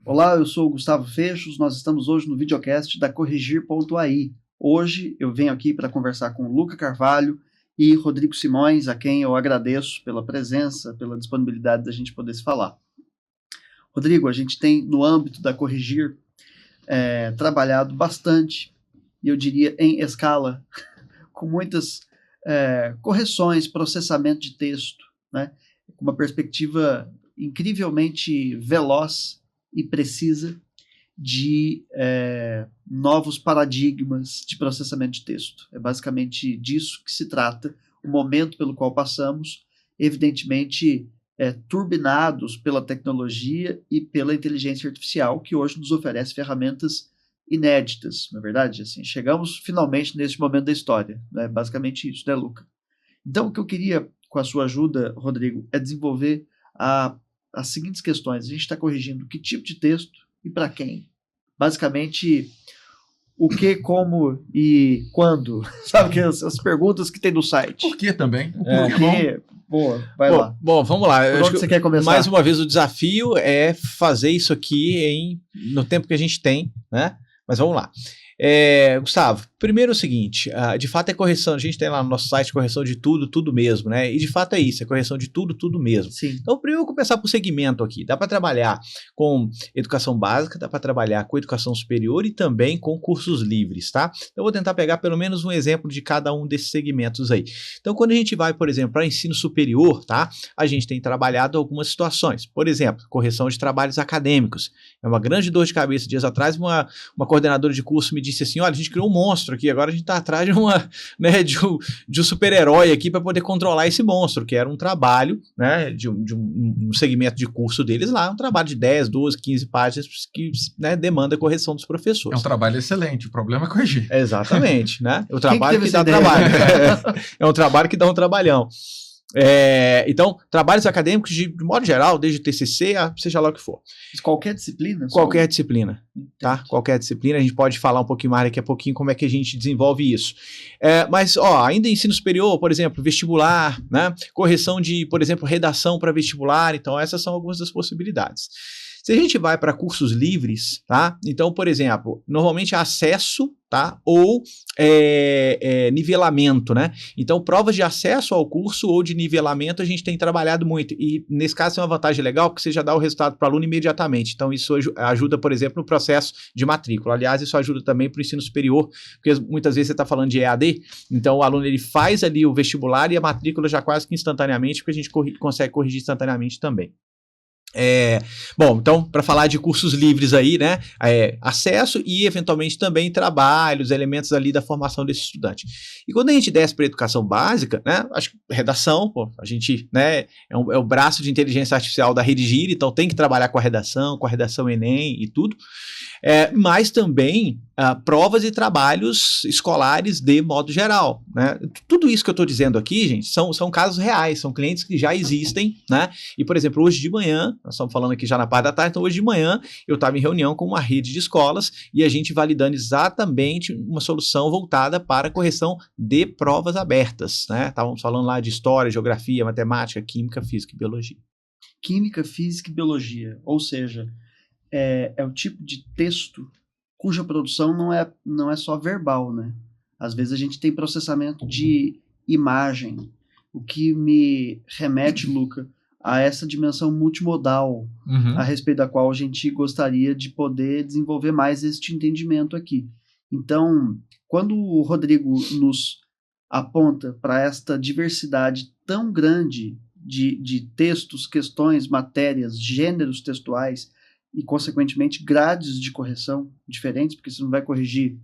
Olá, eu sou o Gustavo Fechos, nós estamos hoje no videocast da Corrigir.ai. Hoje eu venho aqui para conversar com Luca Carvalho e Rodrigo Simões, a quem eu agradeço pela presença, pela disponibilidade da gente poder se falar. Rodrigo, a gente tem no âmbito da Corrigir trabalhado bastante, e eu diria em escala, com muitas correções, processamento de texto, né? Com uma perspectiva incrivelmente veloz e precisa de novos paradigmas de processamento de texto. É basicamente disso que se trata, o momento pelo qual passamos, evidentemente turbinados pela tecnologia e pela inteligência artificial, que hoje nos oferece ferramentas inéditas, na verdade. Assim, chegamos finalmente nesse momento da história. É basicamente isso, né, Luca? Então, o que eu queria, com a sua ajuda, Rodrigo, é desenvolver as seguintes questões. A gente está corrigindo que tipo de texto e para quem? Basicamente, o que, como e quando. Sabe que as perguntas que tem no site. Por que também? O porquê. Boa, vai lá. Bom, vamos lá. Por onde você quer começar? Mais uma vez, o desafio é fazer isso aqui no tempo que a gente tem, né? Mas vamos lá. Gustavo, primeiro é o seguinte, de fato é correção, a gente tem lá no nosso site correção de tudo mesmo, né? E de fato é isso, é correção de tudo mesmo. Sim. Então, primeiro eu vou começar por segmento aqui. Dá para trabalhar com educação básica, dá para trabalhar com educação superior e também com cursos livres, tá? Então, eu vou tentar pegar pelo menos um exemplo de cada um desses segmentos aí. Então, quando a gente vai, por exemplo, para ensino superior, tá? A gente tem trabalhado algumas situações. Por exemplo, correção de trabalhos acadêmicos. É uma grande dor de cabeça. Dias atrás, uma coordenadora de curso me disse assim, olha, a gente criou um monstro aqui, agora a gente está atrás de um super-herói aqui para poder controlar esse monstro, que era um trabalho, né, de um segmento de curso deles lá, um trabalho de 10, 12, 15 páginas que, né, demanda a correção dos professores. É um trabalho excelente, o problema é corrigir. Exatamente, né? O trabalho que dá trabalho. É um trabalho que dá um trabalhão. Então, trabalhos acadêmicos de modo geral, desde TCC a seja lá o que for. Qualquer disciplina? Qualquer disciplina, tá? Qualquer disciplina, a gente pode falar um pouquinho mais daqui a pouquinho como é que a gente desenvolve isso. Mas, ainda em ensino superior, por exemplo, vestibular, né? Correção de, por exemplo, redação para vestibular, então essas são algumas das possibilidades. Se a gente vai para cursos livres, tá? Então, por exemplo, normalmente é acesso, tá? Ou nivelamento, né? Então, provas de acesso ao curso ou de nivelamento a gente tem trabalhado muito. E, nesse caso, é uma vantagem legal porque você já dá o resultado para o aluno imediatamente. Então, isso ajuda, por exemplo, no processo de matrícula. Aliás, isso ajuda também para o ensino superior, porque muitas vezes você está falando de EAD, então o aluno ele faz ali o vestibular e a matrícula já quase que instantaneamente, porque a gente consegue corrigir instantaneamente também. Bom, então, para falar de cursos livres aí, né, acesso e eventualmente também trabalhos, elementos ali da formação desse estudante. E quando a gente desce para a educação básica, né, acho que redação, a gente, né, é o braço de inteligência artificial da Redigir, então tem que trabalhar com a redação Enem e tudo, mas também provas e trabalhos escolares de modo geral, né? Tudo isso que eu estou dizendo aqui, gente, são casos reais, são clientes que já existem, né? E, por exemplo, hoje de manhã, nós estamos falando aqui já na parte da tarde, então hoje de manhã eu estava em reunião com uma rede de escolas e a gente validando exatamente uma solução voltada para correção de provas abertas, né? Estávamos falando lá de história, geografia, matemática, química, física e biologia. Química, física e biologia, ou seja, é o tipo de texto cuja produção não é só verbal, né? Às vezes a gente tem processamento de imagem, o que me remete, Luca, a essa dimensão multimodal, a respeito da qual a gente gostaria de poder desenvolver mais este entendimento aqui. Então, quando o Rodrigo nos aponta para esta diversidade tão grande de textos, questões, matérias, gêneros textuais, e, consequentemente, grades de correção diferentes, porque você não vai corrigir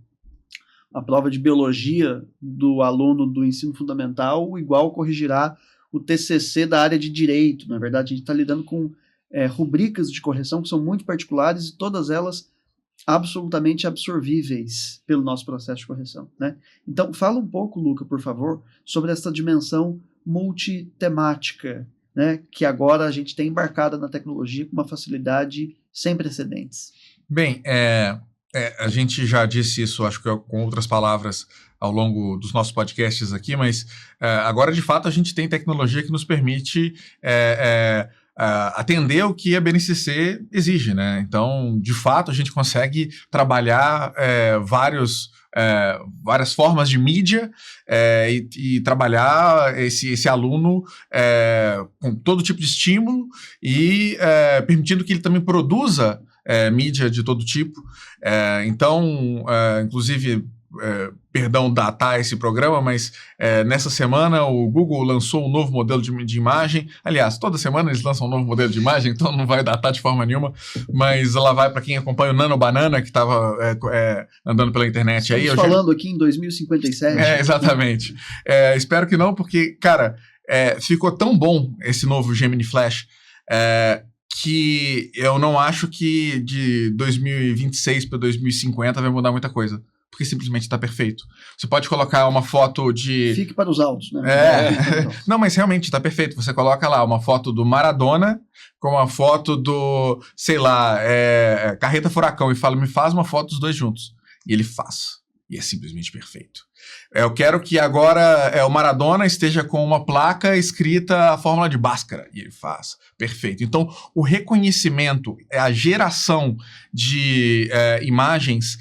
a prova de biologia do aluno do ensino fundamental igual corrigirá o TCC da área de direito. Na verdade, a gente está lidando com rubricas de correção que são muito particulares e todas elas absolutamente absorvíveis pelo nosso processo de correção, né? Então, fala um pouco, Luca, por favor, sobre essa dimensão multitemática, né, que agora a gente tem embarcada na tecnologia com uma facilidade sem precedentes. Bem, a gente já disse isso, acho que com outras palavras, ao longo dos nossos podcasts aqui, mas agora, de fato, a gente tem tecnologia que nos permite atender o que a BNCC exige, né? Então, de fato, a gente consegue trabalhar várias formas de mídia e trabalhar esse aluno com todo tipo de estímulo e permitindo que ele também produza mídia de todo tipo. Então, inclusive, perdão datar esse programa, mas nessa semana o Google lançou um novo modelo de imagem. Aliás, toda semana eles lançam um novo modelo de imagem, então não vai datar de forma nenhuma, mas ela vai para quem acompanha o Nano Banana, que estava andando pela internet aí. Estamos falando aqui em 2057. Exatamente. Espero que não, porque, cara, ficou tão bom esse novo Gemini Flash que eu não acho que de 2026 para 2050 vai mudar muita coisa. Porque simplesmente está perfeito. Você pode colocar uma foto de... Fique para os autos, né? Não, mas realmente está perfeito. Você coloca lá uma foto do Maradona com uma foto do, sei lá, Carreta Furacão e fala, me faz uma foto dos dois juntos. E ele faz. E é simplesmente perfeito. Eu quero que agora o Maradona esteja com uma placa escrita a fórmula de Bhaskara. E ele faz. Perfeito. Então, o reconhecimento, a geração de imagens...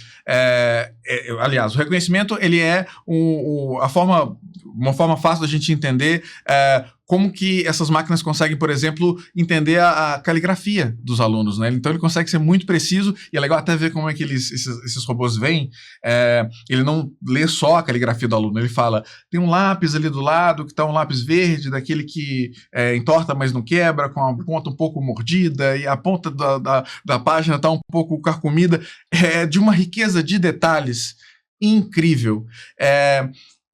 aliás, o reconhecimento ele é uma forma fácil da gente entender como que essas máquinas conseguem, por exemplo, entender a caligrafia dos alunos, né? Então ele consegue ser muito preciso, e é legal até ver como é que esses robôs veem. Ele não lê só a caligrafia do aluno, ele fala, tem um lápis ali do lado, que está um lápis verde, daquele que entorta, mas não quebra, com a ponta um pouco mordida, e a ponta da página está um pouco carcomida. É de uma riqueza de detalhes incrível.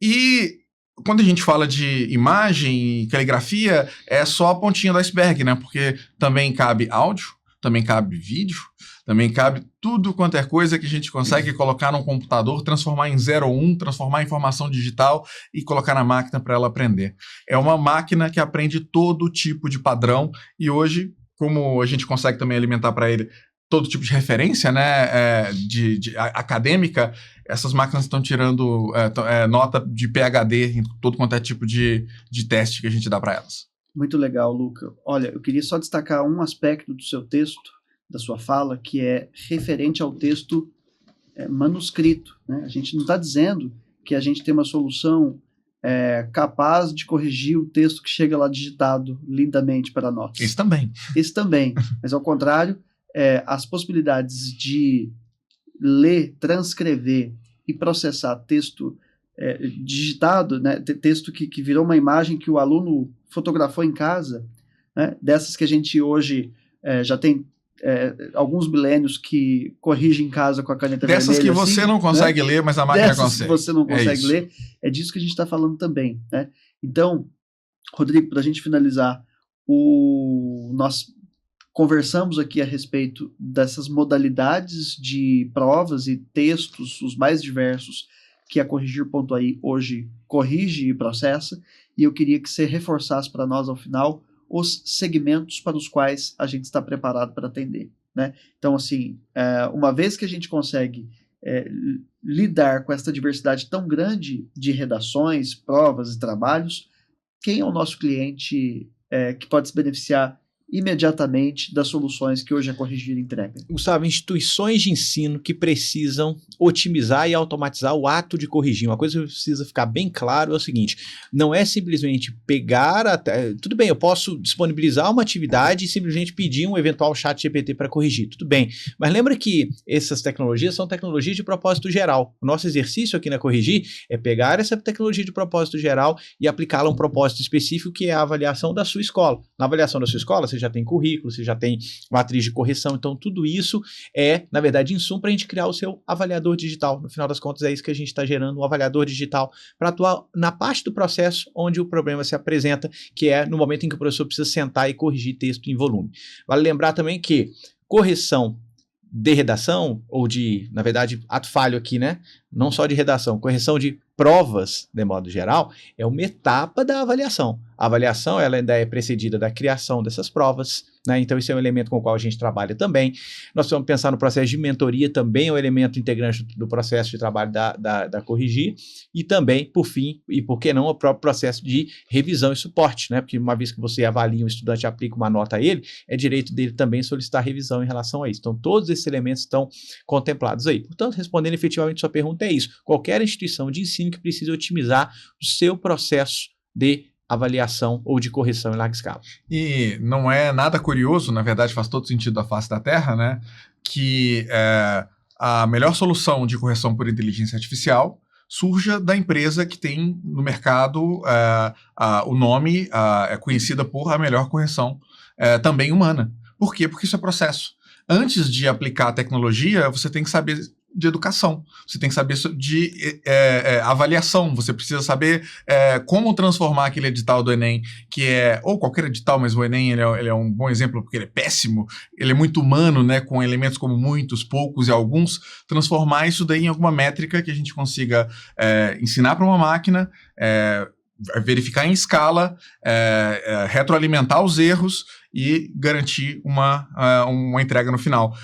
E quando a gente fala de imagem e caligrafia, é só a pontinha do iceberg, né? Porque também cabe áudio, também cabe vídeo, também cabe tudo quanto é coisa que a gente consegue colocar num computador, transformar em 0 ou 1, transformar em informação digital e colocar na máquina para ela aprender. É uma máquina que aprende todo tipo de padrão e hoje, como a gente consegue também alimentar para ele todo tipo de referência, né, de acadêmica, essas máquinas estão tirando nota de PhD em todo quanto é tipo de teste que a gente dá para elas. Muito legal, Luca. Olha, eu queria só destacar um aspecto do seu texto, da sua fala, que é referente ao texto manuscrito, né? A gente não está dizendo que a gente tem uma solução capaz de corrigir o texto que chega lá digitado lindamente para nós. Isso também. Isso também, mas ao contrário, as possibilidades de ler, transcrever e processar texto digitado, né, texto que virou uma imagem que o aluno fotografou em casa, né, dessas que a gente hoje já tem alguns milênios que corrigem em casa com a caneta vermelha. Dessas que você não consegue ler, mas a máquina dessas consegue. Que você não consegue ler, é disso que a gente está falando também, né? Então, Rodrigo, para a gente finalizar, nós conversamos aqui a respeito dessas modalidades de provas e textos, os mais diversos, que a Corrigir.ai hoje corrige e processa, e eu queria que você reforçasse para nós, ao final, os segmentos para os quais a gente está preparado para atender, né? Então, assim, uma vez que a gente consegue lidar com essa diversidade tão grande de redações, provas e trabalhos, quem é o nosso cliente que pode se beneficiar imediatamente das soluções que hoje a Corrigir entrega? Gustavo, instituições de ensino que precisam otimizar e automatizar o ato de corrigir. Uma coisa que precisa ficar bem claro é o seguinte, não é simplesmente pegar, tudo bem, eu posso disponibilizar uma atividade e simplesmente pedir um eventual chat GPT para corrigir, tudo bem, mas lembra que essas tecnologias são tecnologias de propósito geral. O nosso exercício aqui na Corrigir é pegar essa tecnologia de propósito geral e aplicá-la a um propósito específico, que é a avaliação da sua escola. Na avaliação da sua escola, você já tem currículo, você já tem matriz de correção, então tudo isso é, na verdade, insumo para a gente criar o seu avaliador digital. No final das contas, é isso que a gente está gerando, um avaliador digital para atuar na parte do processo onde o problema se apresenta, que é no momento em que o professor precisa sentar e corrigir texto em volume. Vale lembrar também que correção de redação, ou de, na verdade, ato falho aqui, né? Não só de redação, correção de provas, de modo geral, é uma etapa da avaliação. A avaliação ela ainda é precedida da criação dessas provas, né? Então esse é um elemento com o qual a gente trabalha também. Nós vamos pensar no processo de mentoria, também é um elemento integrante do processo de trabalho da Corrigir, e também, por fim, e por que não, o próprio processo de revisão e suporte, né? Porque uma vez que você avalia um estudante e aplica uma nota a ele, é direito dele também solicitar revisão em relação a isso. Então todos esses elementos estão contemplados aí. Portanto, respondendo efetivamente sua pergunta é isso. Qualquer instituição de ensino que precise otimizar o seu processo de avaliação ou de correção em larga escala. E não é nada curioso, na verdade faz todo sentido da face da Terra, né? Que a melhor solução de correção por inteligência artificial surja da empresa que tem no mercado o nome, é conhecida por a melhor correção também humana. Por quê? Porque isso é processo. Antes de aplicar a tecnologia, você tem que saber de educação, você tem que saber de avaliação, você precisa saber como transformar aquele edital do Enem, que ou qualquer edital, mas o Enem ele é um bom exemplo porque ele é péssimo, ele é muito humano, né, com elementos como muitos, poucos e alguns, transformar isso daí em alguma métrica que a gente consiga ensinar para uma máquina, verificar em escala, retroalimentar os erros e garantir uma entrega no final.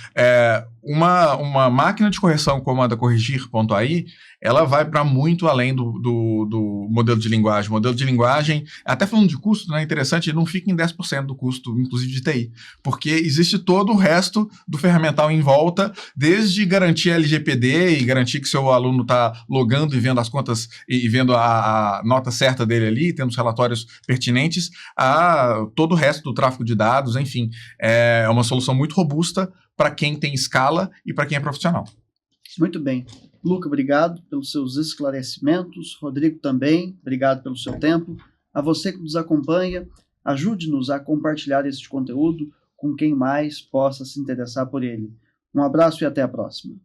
Uma máquina de correção como a da Corrigir.ai, ela vai para muito além do modelo de linguagem. O modelo de linguagem, até falando de custo, né, é interessante, ele não fica em 10% do custo, inclusive de TI, porque existe todo o resto do ferramental em volta, desde garantir LGPD e garantir que seu aluno está logando e vendo as contas e vendo a nota certa dele ali, tendo os relatórios pertinentes, a todo o resto do tráfego de dados, enfim. É uma solução muito robusta para quem tem escala e para quem é profissional. Muito bem. Luca, obrigado pelos seus esclarecimentos. Rodrigo também, obrigado pelo seu tempo. A você que nos acompanha, ajude-nos a compartilhar este conteúdo com quem mais possa se interessar por ele. Um abraço e até a próxima.